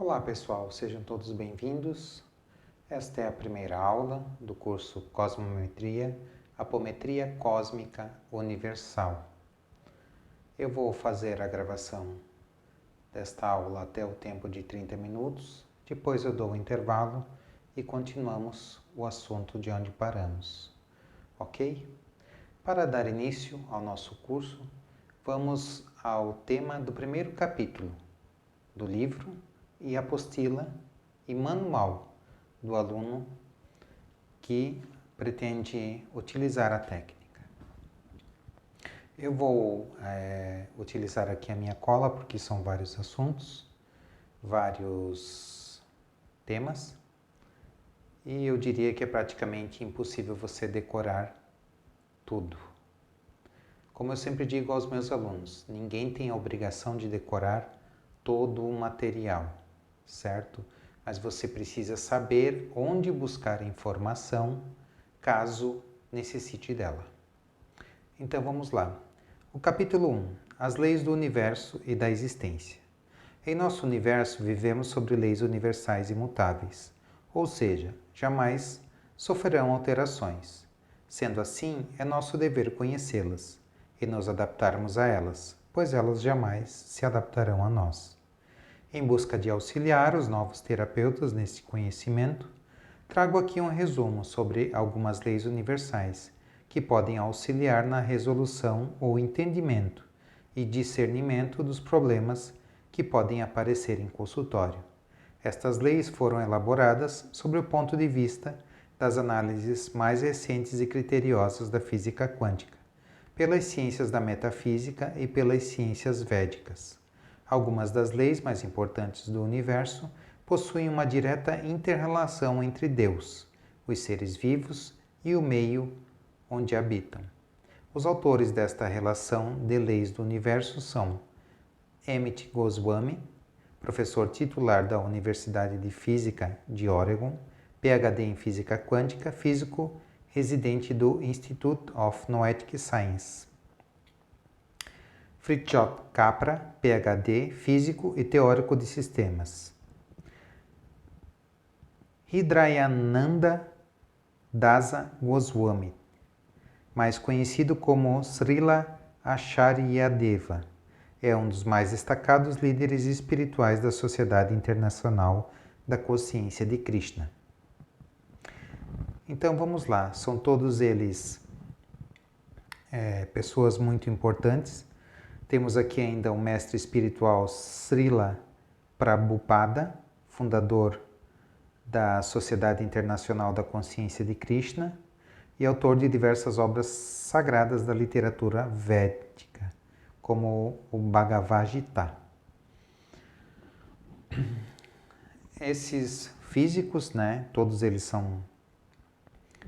Olá pessoal, sejam todos bem-vindos. Esta é a primeira aula do curso Cosmometria, Apometria Cósmica Universal. Eu vou fazer a gravação desta aula até o tempo de 30 minutos, depois eu dou um intervalo e continuamos o assunto de onde paramos, ok? Para dar início ao nosso curso, vamos ao tema do primeiro capítulo do livro e apostila e manual do aluno que pretende utilizar a técnica. Eu vou utilizar aqui a minha cola porque são vários assuntos, vários temas, e eu diria que é praticamente impossível você decorar tudo. Como eu sempre digo aos meus alunos, ninguém tem a obrigação de decorar todo o material, certo? Mas você precisa saber onde buscar informação caso necessite dela. Então vamos lá. O capítulo 1. As leis do universo e da existência. Em nosso universo vivemos sobre leis universais imutáveis, ou seja, jamais sofrerão alterações. Sendo assim, é nosso dever conhecê-las e nos adaptarmos a elas, pois elas jamais se adaptarão a nós. Em busca de auxiliar os novos terapeutas nesse conhecimento, trago aqui um resumo sobre algumas leis universais que podem auxiliar na resolução ou entendimento e discernimento dos problemas que podem aparecer em consultório. Estas leis foram elaboradas sobre o ponto de vista das análises mais recentes e criteriosas da física quântica, pelas ciências da metafísica e pelas ciências védicas. Algumas das leis mais importantes do universo possuem uma direta inter-relação entre Deus, os seres vivos e o meio onde habitam. Os autores desta relação de leis do universo são Amit Goswami, professor titular da Universidade de Física de Oregon, PhD em Física Quântica, físico residente do Institute of Noetic Science. Fritjof Capra, PhD, físico e teórico de sistemas. Hridayananda Dasa Goswami, mais conhecido como Srila Acharyadeva, é um dos mais destacados líderes espirituais da Sociedade Internacional da Consciência de Krishna. Então vamos lá, são todos eles pessoas muito importantes. Temos aqui ainda o mestre espiritual Srila Prabhupada, fundador da Sociedade Internacional da Consciência de Krishna e autor de diversas obras sagradas da literatura védica, como o Bhagavad Gita. Esses físicos, todos eles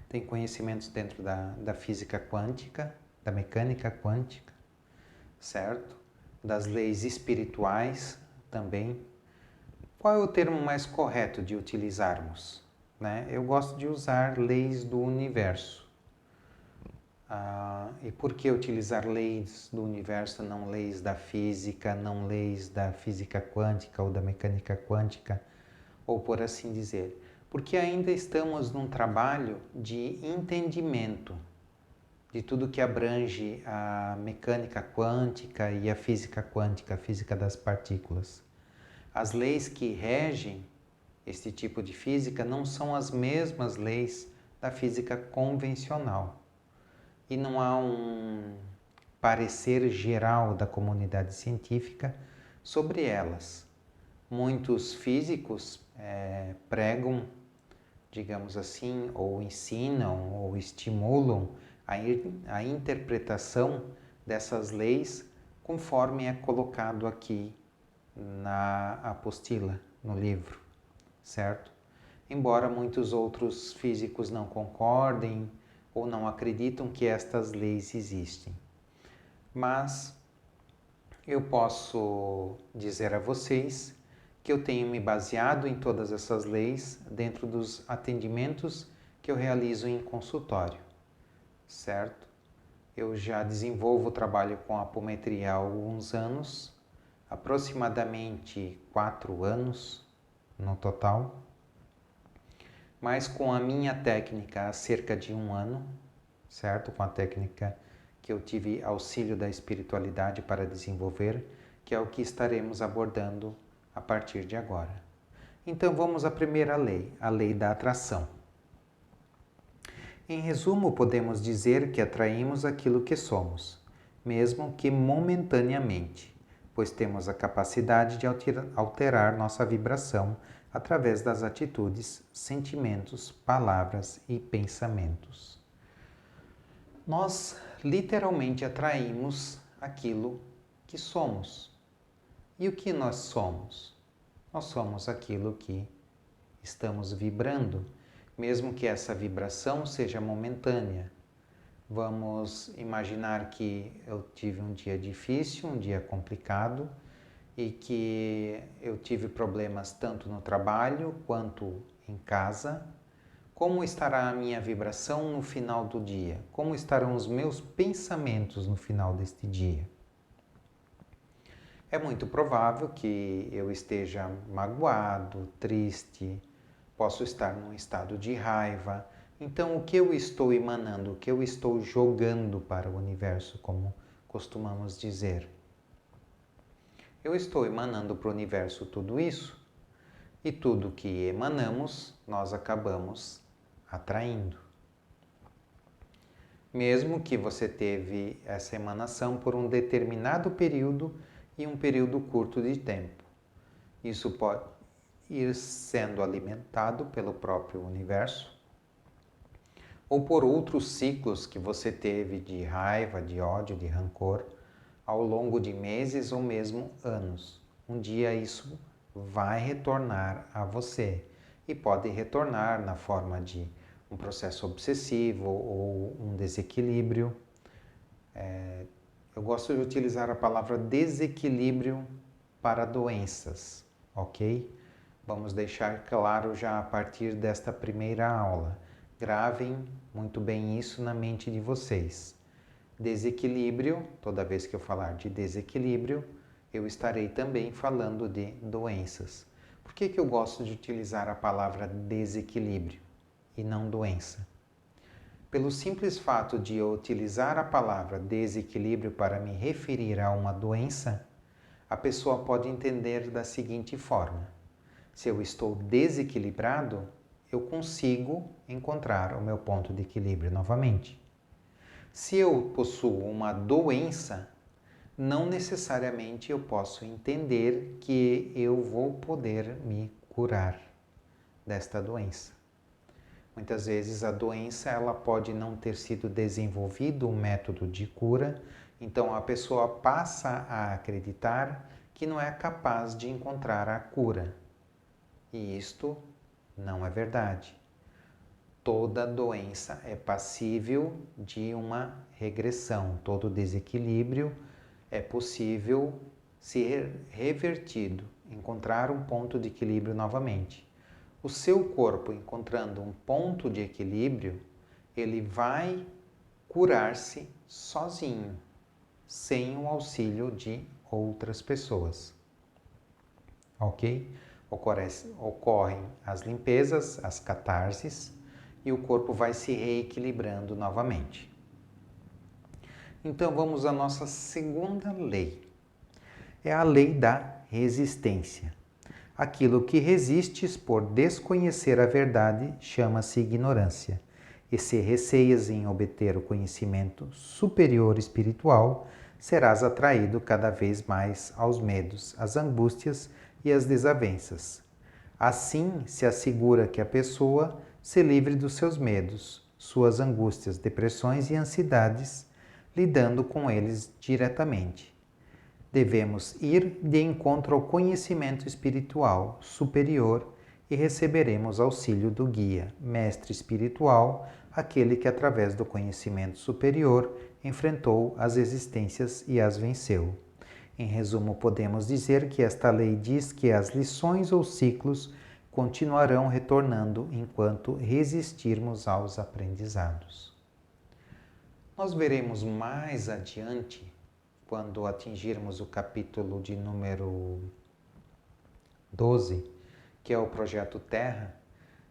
têm conhecimentos dentro da física quântica, da mecânica quântica, certo? Das leis espirituais também. Qual é o termo mais correto de utilizarmos? Eu gosto de usar leis do universo. E por que utilizar leis do universo, não leis da física, não leis da física quântica ou da mecânica quântica, ou por assim dizer? Porque ainda estamos num trabalho de entendimento de tudo que abrange a mecânica quântica e a física quântica, a física das partículas. As leis que regem este tipo de física não são as mesmas leis da física convencional. E não há um parecer geral da comunidade científica sobre elas. Muitos físicos pregam, digamos assim, ou ensinam, ou estimulam a interpretação dessas leis conforme é colocado aqui na apostila, no livro, certo? Embora muitos outros físicos não concordem ou não acreditam que estas leis existem. Mas eu posso dizer a vocês que eu tenho me baseado em todas essas leis dentro dos atendimentos que eu realizo em consultório, certo? Eu já desenvolvo o trabalho com apometria há alguns anos, aproximadamente 4 anos, no total. Mas com a minha técnica há cerca de 1 ano, certo? Com a técnica que eu tive auxílio da espiritualidade para desenvolver, que é o que estaremos abordando a partir de agora. Então vamos à primeira lei, a lei da atração. Em resumo, podemos dizer que atraímos aquilo que somos, mesmo que momentaneamente, pois temos a capacidade de alterar nossa vibração através das atitudes, sentimentos, palavras e pensamentos. Nós literalmente atraímos aquilo que somos. E o que nós somos? Nós somos aquilo que estamos vibrando, mesmo que essa vibração seja momentânea. Vamos imaginar que eu tive um dia difícil, um dia complicado, e que eu tive problemas tanto no trabalho quanto em casa. Como estará a minha vibração no final do dia? Como estarão os meus pensamentos no final deste dia? É muito provável que eu esteja magoado, triste, posso estar num estado de raiva. Então, o que eu estou emanando, o que eu estou jogando para o universo, como costumamos dizer? Eu estou emanando para o universo tudo isso, e tudo que emanamos, nós acabamos atraindo. Mesmo que você teve essa emanação por um determinado período e um período curto de tempo. Isso pode ir sendo alimentado pelo próprio universo ou por outros ciclos que você teve de raiva, de ódio, de rancor ao longo de meses ou mesmo anos. Um dia isso vai retornar a você e pode retornar na forma de um processo obsessivo ou um desequilíbrio. Eu gosto de utilizar a palavra desequilíbrio para doenças, ok? Vamos deixar claro já a partir desta primeira aula. Gravem muito bem isso na mente de vocês. Desequilíbrio, toda vez que eu falar de desequilíbrio, eu estarei também falando de doenças. Por que eu gosto de utilizar a palavra desequilíbrio e não doença? Pelo simples fato de eu utilizar a palavra desequilíbrio para me referir a uma doença, a pessoa pode entender da seguinte forma: se eu estou desequilibrado, eu consigo encontrar o meu ponto de equilíbrio novamente. Se eu possuo uma doença, não necessariamente eu posso entender que eu vou poder me curar desta doença. Muitas vezes a doença ela pode não ter sido desenvolvido um método de cura, então a pessoa passa a acreditar que não é capaz de encontrar a cura. E isto não é verdade. Toda doença é passível de uma regressão, todo desequilíbrio é possível ser revertido, encontrar um ponto de equilíbrio novamente. O seu corpo encontrando um ponto de equilíbrio, ele vai curar-se sozinho, sem o auxílio de outras pessoas. Ok? Ocorrem as limpezas, as catarses, e o corpo vai se reequilibrando novamente. Então vamos à nossa segunda lei. É a lei da resistência. Aquilo que resistes por desconhecer a verdade chama-se ignorância. E se receias em obter o conhecimento superior espiritual, serás atraído cada vez mais aos medos, às angústias e às desavenças. Assim, se assegura que a pessoa se livre dos seus medos, suas angústias, depressões e ansiedades, lidando com eles diretamente. Devemos ir de encontro ao conhecimento espiritual superior e receberemos auxílio do guia, mestre espiritual, aquele que através do conhecimento superior enfrentou as existências e as venceu. Em resumo, podemos dizer que esta lei diz que as lições ou ciclos continuarão retornando enquanto resistirmos aos aprendizados. Nós veremos mais adiante, quando atingirmos o capítulo de número 12, que é o Projeto Terra,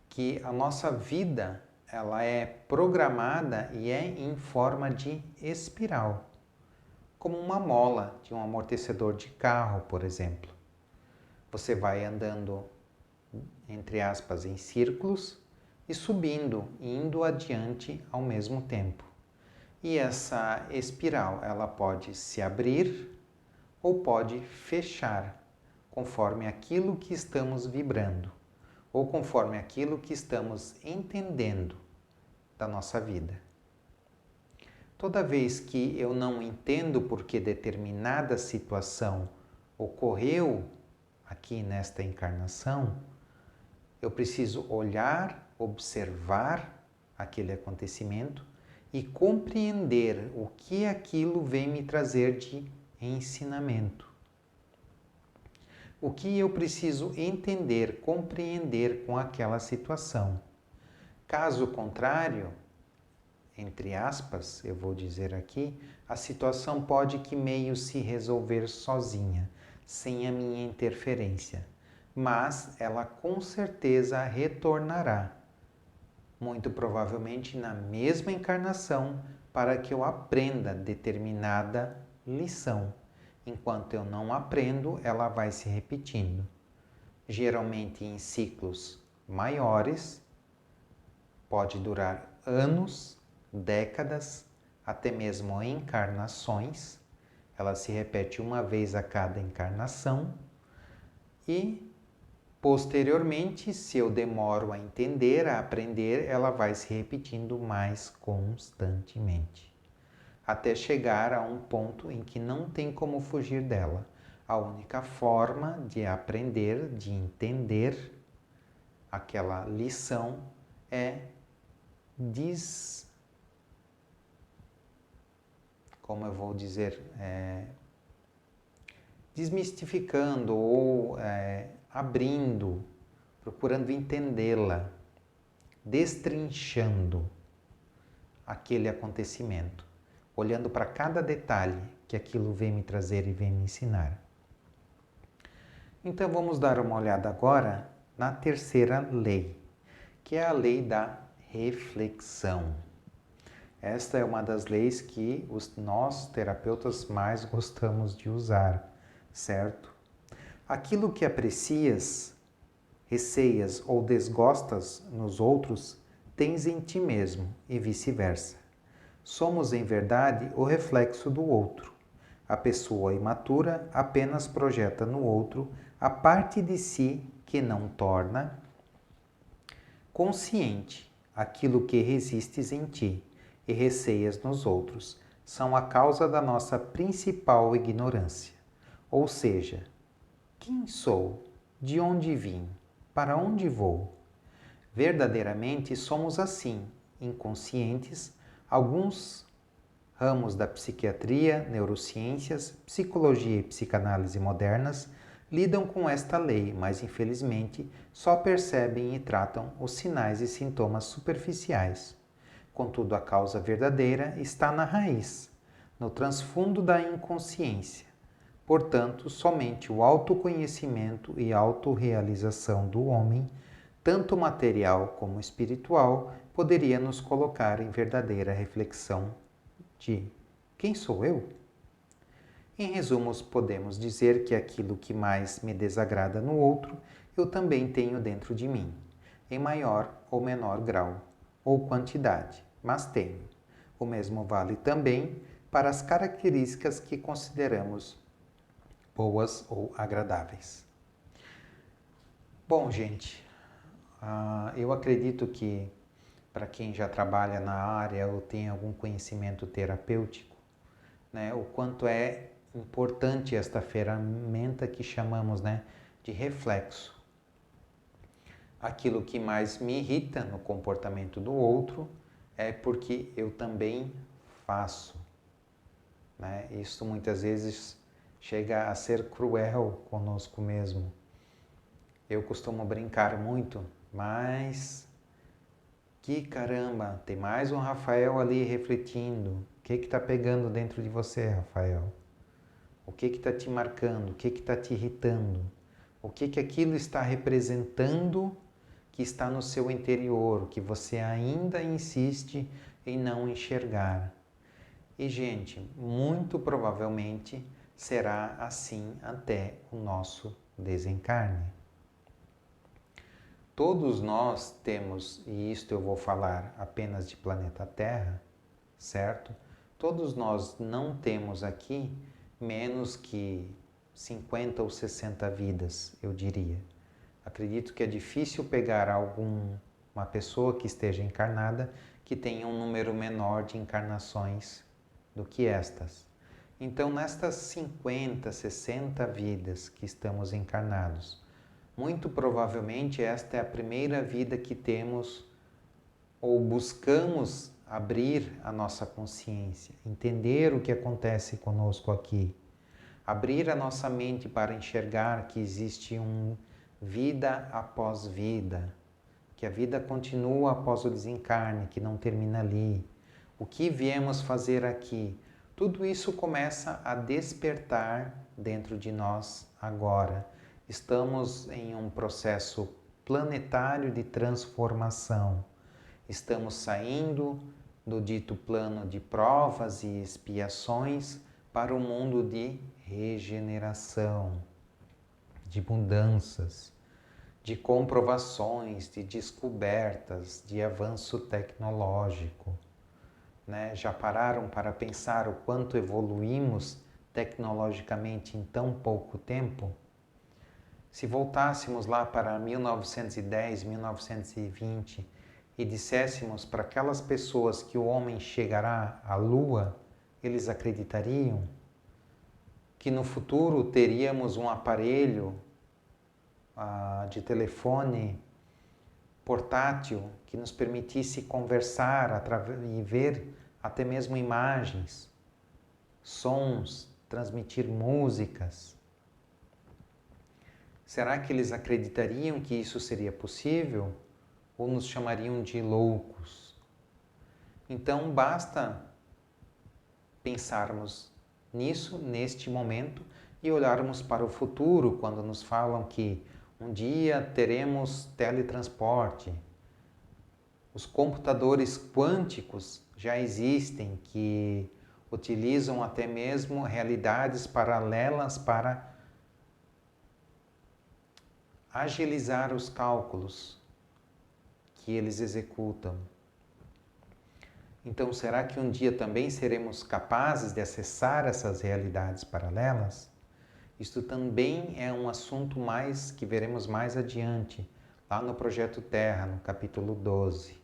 que a nossa vida ela é programada e é em forma de espiral, como uma mola de um amortecedor de carro, por exemplo. Você vai andando, entre aspas, em círculos e subindo, indo adiante ao mesmo tempo. E essa espiral, ela pode se abrir ou pode fechar, conforme aquilo que estamos vibrando, ou conforme aquilo que estamos entendendo da nossa vida. Toda vez que eu não entendo por que determinada situação ocorreu aqui nesta encarnação, eu preciso olhar, observar aquele acontecimento e compreender o que aquilo vem me trazer de ensinamento. O que eu preciso entender, compreender com aquela situação. Caso contrário, entre aspas, eu vou dizer aqui, a situação pode que meio se resolver sozinha, sem a minha interferência, mas ela com certeza retornará, muito provavelmente na mesma encarnação, para que eu aprenda determinada lição. Enquanto eu não aprendo, ela vai se repetindo, geralmente em ciclos maiores, pode durar anos, décadas, até mesmo encarnações. Ela se repete uma vez a cada encarnação e, posteriormente, se eu demoro a entender, a aprender, ela vai se repetindo mais constantemente, até chegar a um ponto em que não tem como fugir dela. A única forma de aprender, de entender aquela lição é desmistificando ou abrindo, procurando entendê-la, destrinchando aquele acontecimento, olhando para cada detalhe que aquilo vem me trazer e vem me ensinar. Então vamos dar uma olhada agora na terceira lei, que é a lei da reflexão. Esta é uma das leis que nós, terapeutas, mais gostamos de usar, certo? Aquilo que aprecias, receias ou desgostas nos outros, tens em ti mesmo e vice-versa. Somos, em verdade, o reflexo do outro. A pessoa imatura apenas projeta no outro a parte de si que não torna consciente aquilo que resistes em ti e receias nos outros. São a causa da nossa principal ignorância. Ou seja, quem sou? De onde vim? Para onde vou? Verdadeiramente somos assim, inconscientes. Alguns ramos da psiquiatria, neurociências, psicologia e psicanálise modernas lidam com esta lei, mas infelizmente só percebem e tratam os sinais e sintomas superficiais. Contudo, a causa verdadeira está na raiz, no transfundo da inconsciência. Portanto, somente o autoconhecimento e autorrealização do homem, tanto material como espiritual, poderia nos colocar em verdadeira reflexão de quem sou eu? Em resumo, podemos dizer que aquilo que mais me desagrada no outro, eu também tenho dentro de mim, em maior ou menor grau ou quantidade, mas tenho. O mesmo vale também para as características que consideramos boas ou agradáveis. Bom, gente, eu acredito que para quem já trabalha na área ou tem algum conhecimento terapêutico, né, o quanto é importante esta ferramenta que chamamos, né, de reflexo. Aquilo que mais me irrita no comportamento do outro é porque eu também faço, né? Isso muitas vezes chega a ser cruel conosco mesmo. Eu costumo brincar muito, mas que caramba, tem mais um Rafael ali refletindo. O que está pegando dentro de você, Rafael? O que está te marcando? O que está te irritando? O que aquilo está representando que está no seu interior, que você ainda insiste em não enxergar. E, gente, muito provavelmente será assim até o nosso desencarne. Todos nós temos, e isto eu vou falar apenas de planeta Terra, certo? Todos nós não temos aqui menos que 50 ou 60 vidas, eu diria. Acredito que é difícil pegar uma pessoa que esteja encarnada que tenha um número menor de encarnações do que estas. Então, nestas 50, 60 vidas que estamos encarnados, muito provavelmente esta é a primeira vida que temos ou buscamos abrir a nossa consciência, entender o que acontece conosco aqui, abrir a nossa mente para enxergar que existe vida após vida, que a vida continua após o desencarne, que não termina ali. O que viemos fazer aqui? Tudo isso começa a despertar dentro de nós agora. Estamos em um processo planetário de transformação. Estamos saindo do dito plano de provas e expiações para o mundo de regeneração, de mudanças, de comprovações, de descobertas, de avanço tecnológico. Né? Já pararam para pensar o quanto evoluímos tecnologicamente em tão pouco tempo? Se voltássemos lá para 1910, 1920 e disséssemos para aquelas pessoas que o homem chegará à Lua, eles acreditariam? Que no futuro teríamos um aparelho de telefone portátil que nos permitisse conversar e ver até mesmo imagens, sons, transmitir músicas. Será que eles acreditariam que isso seria possível ou nos chamariam de loucos? Então basta pensarmos nisso, neste momento, e olharmos para o futuro, quando nos falam que um dia teremos teletransporte. Os computadores quânticos já existem, que utilizam até mesmo realidades paralelas para agilizar os cálculos que eles executam. Então, será que um dia também seremos capazes de acessar essas realidades paralelas? Isto também é um assunto que veremos mais adiante, lá no Projeto Terra, no capítulo 12.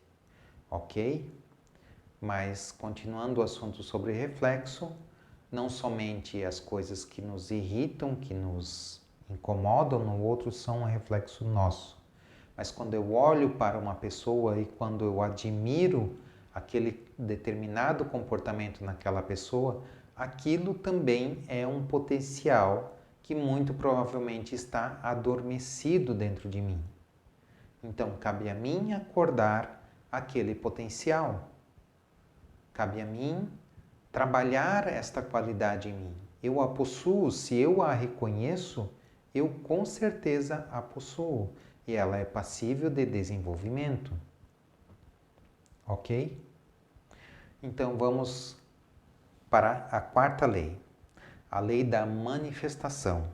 Ok? Mas, continuando o assunto sobre reflexo, não somente as coisas que nos irritam, que nos incomodam no outro são um reflexo nosso. Mas quando eu olho para uma pessoa e quando eu admiro aquele determinado comportamento naquela pessoa, aquilo também é um potencial que muito provavelmente está adormecido dentro de mim. Então, cabe a mim acordar aquele potencial. Cabe a mim trabalhar esta qualidade em mim. Eu a possuo, se eu a reconheço, eu com certeza a possuo e ela é passível de desenvolvimento. Ok? Então vamos para a quarta lei, a lei da manifestação.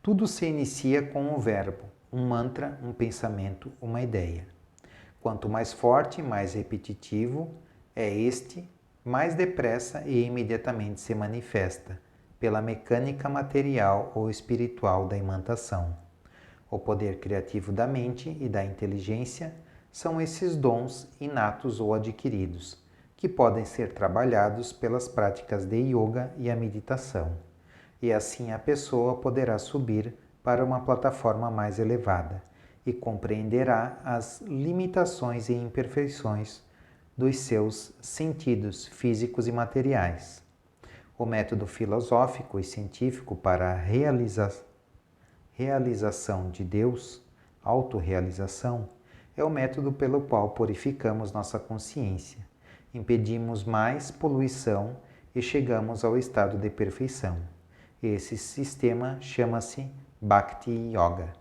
Tudo se inicia com um verbo, um mantra, um pensamento, uma ideia. Quanto mais forte, mais repetitivo é este, mais depressa e imediatamente se manifesta, pela mecânica material ou espiritual da imantação. O poder criativo da mente e da inteligência são esses dons inatos ou adquiridos, que podem ser trabalhados pelas práticas de yoga e a meditação, e assim a pessoa poderá subir para uma plataforma mais elevada e compreenderá as limitações e imperfeições dos seus sentidos físicos e materiais. O método filosófico e científico para a realização de Deus, autorrealização, é o método pelo qual purificamos nossa consciência, impedimos mais poluição e chegamos ao estado de perfeição. Esse sistema chama-se Bhakti Yoga.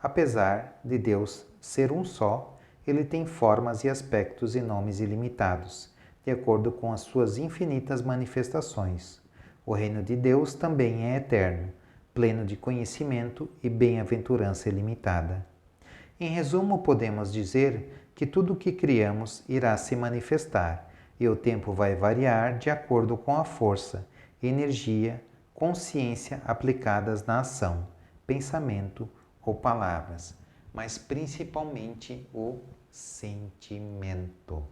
Apesar de Deus ser um só, ele tem formas e aspectos e nomes ilimitados, de acordo com as suas infinitas manifestações. O reino de Deus também é eterno, pleno de conhecimento e bem-aventurança ilimitada. Em resumo, podemos dizer que tudo o que criamos irá se manifestar, e o tempo vai variar de acordo com a força, energia, consciência aplicadas na ação, pensamento ou palavras, mas principalmente o sentimento.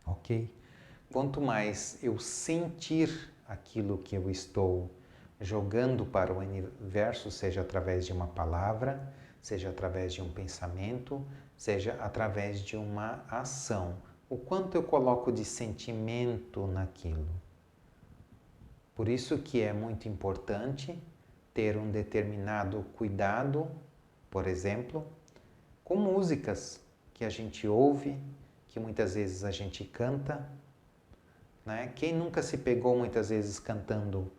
Ok? Quanto mais eu sentir aquilo que eu estou jogando para o universo, seja através de uma palavra, seja através de um pensamento, seja através de uma ação, o quanto eu coloco de sentimento naquilo. Por isso que é muito importante ter um determinado cuidado, por exemplo, com músicas que a gente ouve, que muitas vezes a gente canta, né? Quem nunca se pegou muitas vezes cantando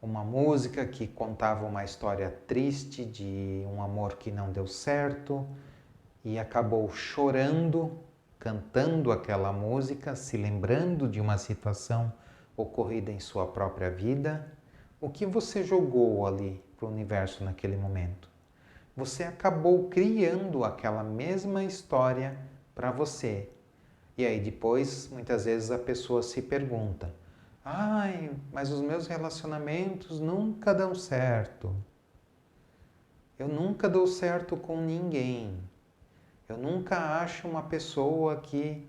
uma música que contava uma história triste de um amor que não deu certo e acabou chorando, cantando aquela música, se lembrando de uma situação ocorrida em sua própria vida? O que você jogou ali para o universo naquele momento? Você acabou criando aquela mesma história para você. E aí depois, muitas vezes a pessoa se pergunta: ai, mas os meus relacionamentos nunca dão certo. Eu nunca dou certo com ninguém. Eu nunca acho uma pessoa que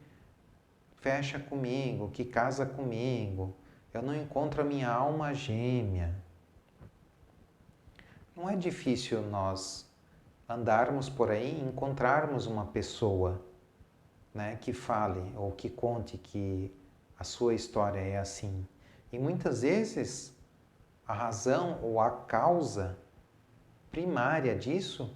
fecha comigo, que casa comigo. Eu não encontro a minha alma gêmea. Não é difícil nós andarmos por aí e encontrarmos uma pessoa, né, que fale ou que conte que a sua história é assim. E muitas vezes a razão ou a causa primária disso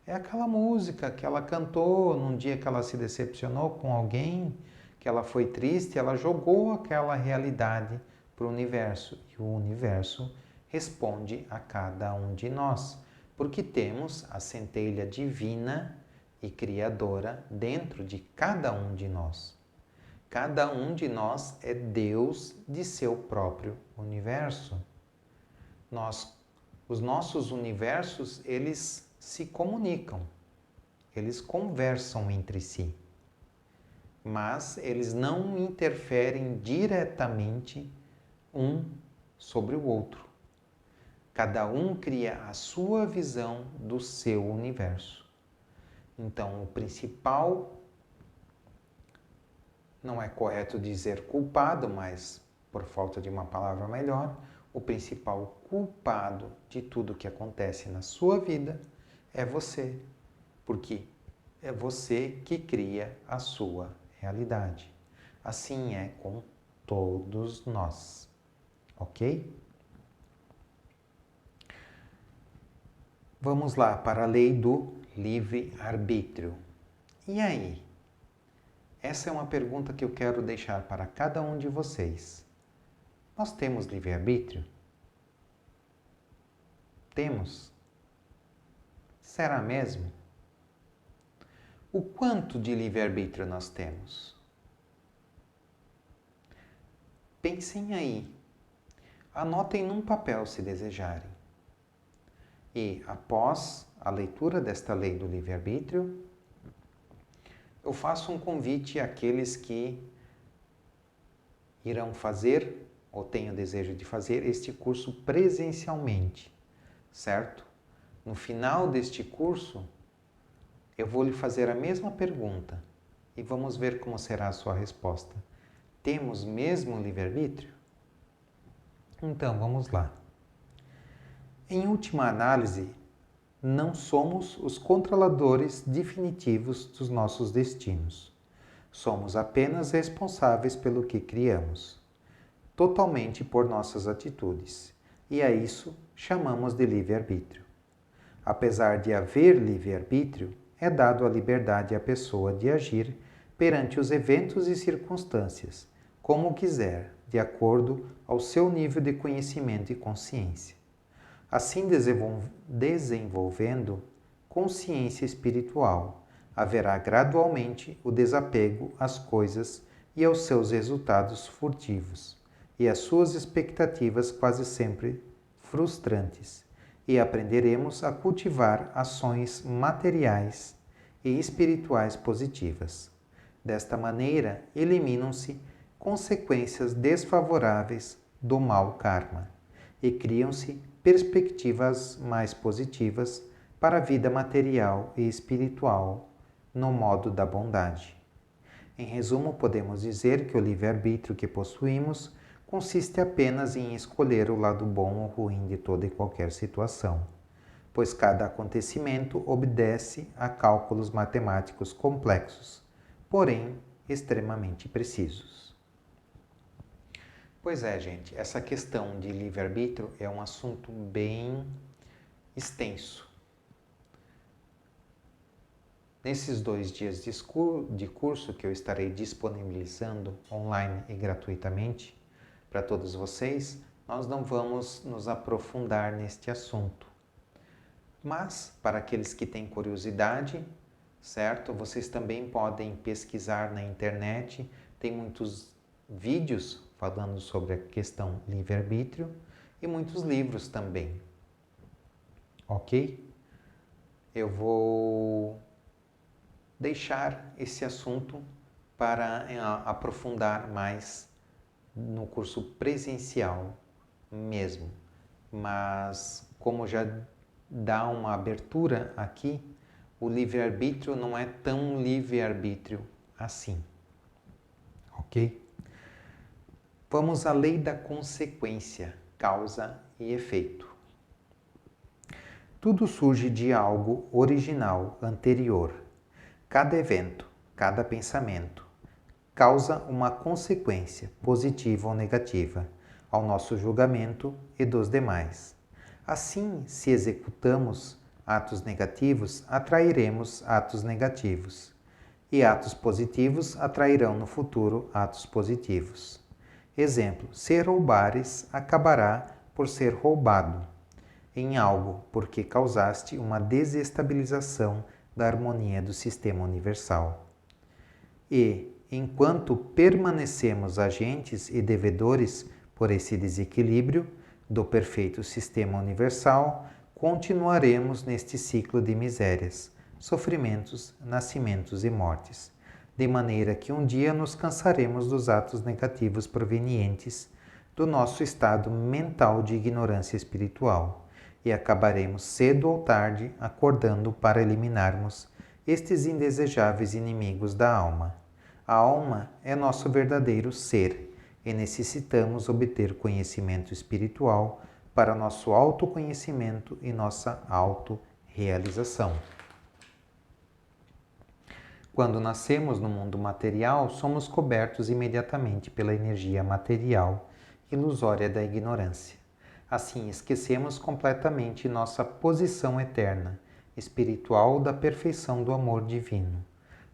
é aquela música que ela cantou num dia que ela se decepcionou com alguém, que ela foi triste, ela jogou aquela realidade para o universo e o universo responde a cada um de nós, porque temos a centelha divina e criadora dentro de cada um de nós. Cada um de nós é Deus de seu próprio universo. Os nossos universos, eles se comunicam, eles conversam entre si, mas eles não interferem diretamente um sobre o outro. Cada um cria a sua visão do seu universo. Então, o principal, não é correto dizer culpado, mas por falta de uma palavra melhor, o principal culpado de tudo que acontece na sua vida é você, porque é você que cria a sua realidade. Assim é com todos nós, ok? Vamos lá para a lei do livre-arbítrio. E aí? Essa é uma pergunta que eu quero deixar para cada um de vocês. Nós temos livre-arbítrio? Temos? Será mesmo? O quanto de livre-arbítrio nós temos? Pensem aí. Anotem num papel se desejarem. E após a leitura desta lei do livre-arbítrio, eu faço um convite àqueles que irão fazer ou têm o desejo de fazer este curso presencialmente, certo? No final deste curso, eu vou lhe fazer a mesma pergunta e vamos ver como será a sua resposta. Temos mesmo livre-arbítrio? Então, vamos lá. Em última análise, não somos os controladores definitivos dos nossos destinos. Somos apenas responsáveis pelo que criamos, totalmente por nossas atitudes, e a isso chamamos de livre-arbítrio. Apesar de haver livre-arbítrio, é dado a liberdade à pessoa de agir perante os eventos e circunstâncias, como quiser, de acordo ao seu nível de conhecimento e consciência. Assim, desenvolvendo consciência espiritual, haverá gradualmente o desapego às coisas e aos seus resultados furtivos, e às suas expectativas quase sempre frustrantes, e aprenderemos a cultivar ações materiais e espirituais positivas. Desta maneira, eliminam-se consequências desfavoráveis do mau karma e criam-se perspectivas mais positivas para a vida material e espiritual no modo da bondade. Em resumo, podemos dizer que o livre-arbítrio que possuímos consiste apenas em escolher o lado bom ou ruim de toda e qualquer situação, pois cada acontecimento obedece a cálculos matemáticos complexos, porém extremamente precisos. Pois é, gente, essa questão de livre-arbítrio é um assunto bem extenso. Nesses 2 dias de curso que eu estarei disponibilizando online e gratuitamente para todos vocês, nós não vamos nos aprofundar neste assunto. Mas, para aqueles que têm curiosidade, certo? Vocês também podem pesquisar na internet, tem muitos vídeos falando sobre a questão livre-arbítrio e muitos livros também. Ok? Eu vou deixar esse assunto para aprofundar mais no curso presencial mesmo. Mas como já dá uma abertura aqui, o livre-arbítrio não é tão livre-arbítrio assim. Ok? Vamos à lei da consequência, causa e efeito. Tudo surge de algo original, anterior. Cada evento, cada pensamento, causa uma consequência, positiva ou negativa, ao nosso julgamento e dos demais. Assim, se executamos atos negativos, atrairemos atos negativos. E atos positivos atrairão no futuro atos positivos. Exemplo: se roubares, acabará por ser roubado em algo, porque causaste uma desestabilização da harmonia do sistema universal. E, enquanto permanecemos agentes e devedores por esse desequilíbrio do perfeito sistema universal, continuaremos neste ciclo de misérias, sofrimentos, nascimentos e mortes, de maneira que um dia nos cansaremos dos atos negativos provenientes do nosso estado mental de ignorância espiritual e acabaremos cedo ou tarde acordando para eliminarmos estes indesejáveis inimigos da alma. A alma é nosso verdadeiro ser e necessitamos obter conhecimento espiritual para nosso autoconhecimento e nossa autorrealização. Quando nascemos no mundo material, somos cobertos imediatamente pela energia material ilusória da ignorância. Assim, esquecemos completamente nossa posição eterna, espiritual da perfeição do amor divino,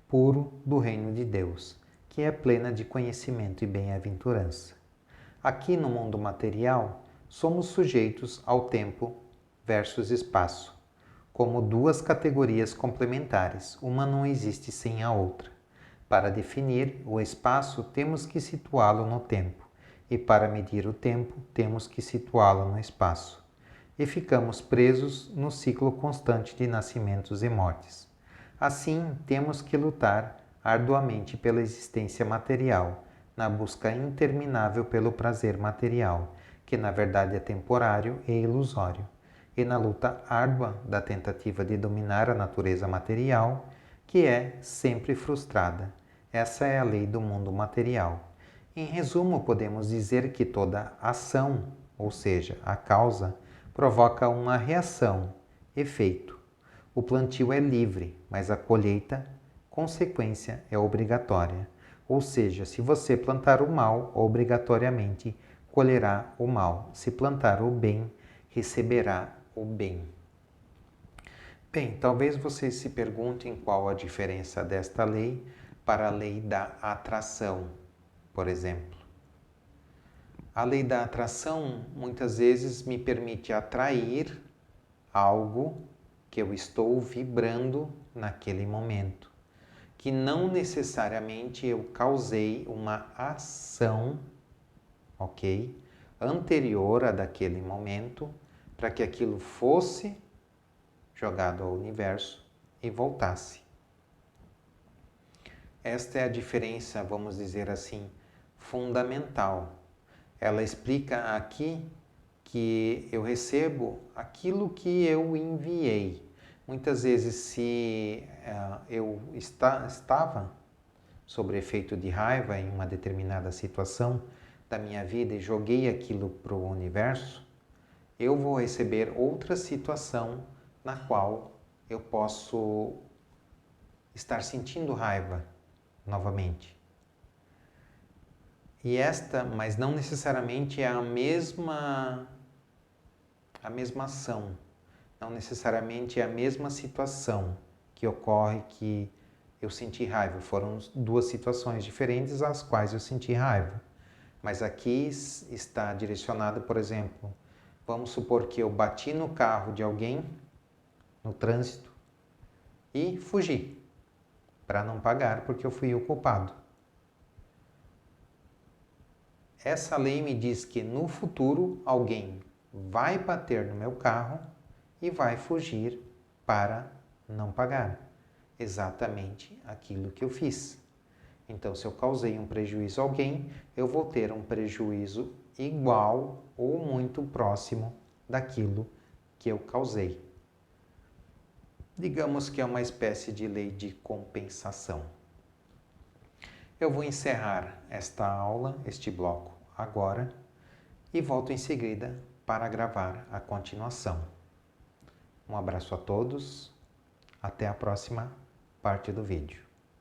puro do reino de Deus, que é plena de conhecimento e bem-aventurança. Aqui no mundo material, somos sujeitos ao tempo versus espaço, como duas categorias complementares, uma não existe sem a outra. Para definir o espaço, temos que situá-lo no tempo, e para medir o tempo, temos que situá-lo no espaço. E ficamos presos no ciclo constante de nascimentos e mortes. Assim, temos que lutar arduamente pela existência material, na busca interminável pelo prazer material, que na verdade é temporário e ilusório, e na luta árdua da tentativa de dominar a natureza material, que é sempre frustrada. Essa é a lei do mundo material. Em resumo, podemos dizer que toda ação, ou seja, a causa, provoca uma reação, efeito. O plantio é livre, mas a colheita, consequência, é obrigatória. Ou seja, se você plantar o mal, obrigatoriamente colherá o mal. Se plantar o bem, receberá o bem. Bem, talvez vocês se perguntem qual a diferença desta lei para a lei da atração, por exemplo. A lei da atração muitas vezes me permite atrair algo que eu estou vibrando naquele momento, que não necessariamente eu causei uma ação, ok? Anterior a daquele momento, para que aquilo fosse jogado ao universo e voltasse. Esta é a diferença, vamos dizer assim, fundamental. Ela explica aqui que eu recebo aquilo que eu enviei. Muitas vezes, se eu estava sob efeito de raiva em uma determinada situação da minha vida e joguei aquilo para o universo, eu vou receber outra situação na qual eu posso estar sentindo raiva novamente. E esta, mas não necessariamente é a mesma ação, não necessariamente é a mesma situação que ocorre que eu senti raiva. Foram duas situações diferentes às quais eu senti raiva. Mas aqui está direcionado, por exemplo, vamos supor que eu bati no carro de alguém no trânsito e fugi para não pagar porque eu fui o culpado. Essa lei me diz que no futuro alguém vai bater no meu carro e vai fugir para não pagar exatamente aquilo que eu fiz. Então, se eu causei um prejuízo a alguém, eu vou ter um prejuízo igual ou muito próximo daquilo que eu causei. Digamos que é uma espécie de lei de compensação. Eu vou encerrar esta aula, este bloco, agora e volto em seguida para gravar a continuação. Um abraço a todos, até a próxima parte do vídeo.